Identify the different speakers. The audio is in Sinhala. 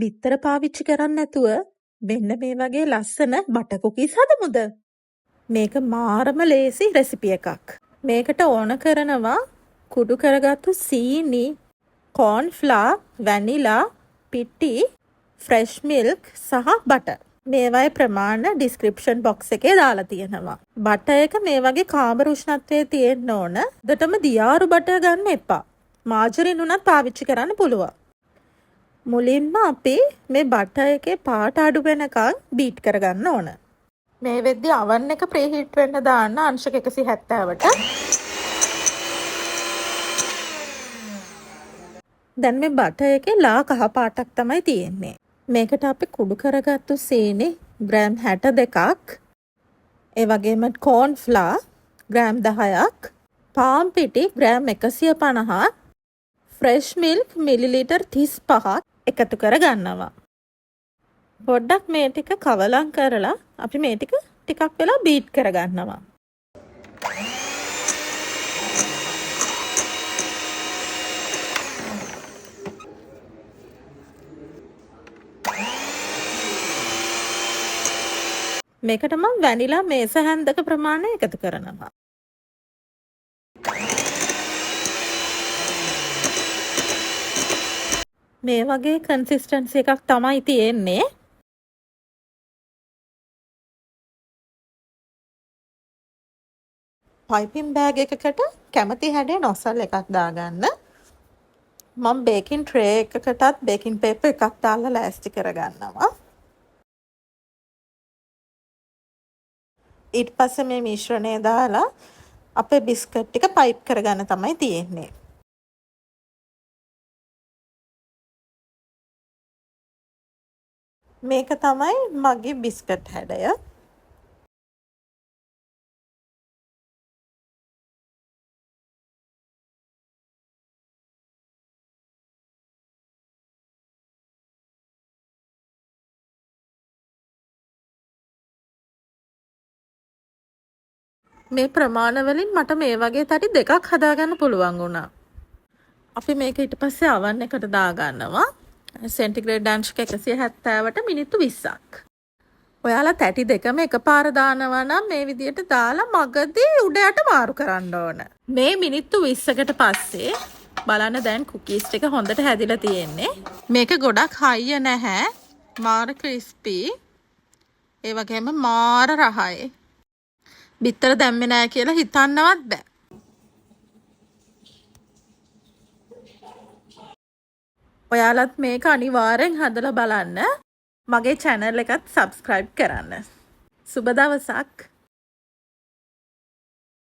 Speaker 1: බිත්තර පාවිච්චි කරන්නේ නැතුව මෙන්න මේ වගේ ලස්සන බටර් කුකීස් හදමුද? මේක මාරම ලේසි රෙසිපි එකක්. මේකට ඕන කරනවා කුඩු කරගත්තු සීනි, corn flour, vanilla, පිටි, fresh milk සහ බටර්. මේවායේ ප්‍රමාණ description box එකේ දාලා තියෙනවා. බටර් එක මේ වගේ කාමර උෂ්ණත්වයේ තියෙන්න ඕන. දෙටම දියාරු බටර් ගන්න එපා. මාජරින් උනත් පාවිච්චි කරන්න පුළුවන්. මුලින්ම අපි මේ බටර් එකේ පාට අඩු වෙනකන් බීට් කරගන්න ඕන. මේ වෙද්දි oven එක preheat වෙන්න දාන්න අංශක 170ට. දැන් මේ බටර් එකේ ලා කහ පාටක් තමයි තියෙන්නේ. මේකට අපි කුඩු කරගත්තු සීනි ග්‍රෑම් 62ක්, ඒ වගේම corn flour ග්‍රෑම් 10ක්, පාන් පිටි ග්‍රෑම් 150ක්, fresh milk මිලිලීටර් 35ක් එකතු කරගන්නවා. පොඩ්ඩක් මේ ටික කවලම් කරලා අපි මේ ටික ටිකක් වෙලා බීට් කරගන්නවා. මේකට මම වැනිලා මේස හැන්දක ප්‍රමාණය එකතු කරනවා. මේ වගේ කන්සිස්ටන්සි එකක් තමයි තියෙන්නේ. පයිපින් බෑග් එකකට කැමති හැඩේ නොසල් එකක් දාගන්න. මම බේකින් ට්‍රේ එකකටත් බේකින් පේපර් එකක් දාලා ලෑස්ති කරගන්නවා. ඊට පස්සේ මේ මිශ්‍රණය දාලා අපේ බිස්කට් ටික පයිප් කරගන්න තමයි තියෙන්නේ. මේක තමයි මගේ බිස්කට් හැඩය. මේ ප්‍රමාණ වලින් මට මේ වගේ තටි දෙකක් හදාගන්න පුළුවන් වුණා. අපි මේක ඊට පස්සේ oven එකට දාගන්නවා. සෙන්ටිග්‍රේඩ් අංශක 170ට මිනිත්තු 20ක්. ඔයාලා තැටි දෙකම එකපාර දානවා නම් මේ විදියට දාලා මගදී උඩ යට මාරු කරන්න ඕන. මේ මිනිත්තු 20කට පස්සේ බලන්න දැන් කුකීස් ටික හොඳට හැදිලා තියෙන්නේ. මේක ගොඩක් හයිය නැහැ. මාර ක්‍රිස්පි. ඒ වගේම මාර රහයි. බිත්තර දැම්මේ නැහැ කියලා හිතන්නවත් බෑ. ඔයාලත් මේක අනිවාර්යෙන් හදලා බලන්න. මගේ channel එකත් subscribe කරන්න. සුබ දවසක්.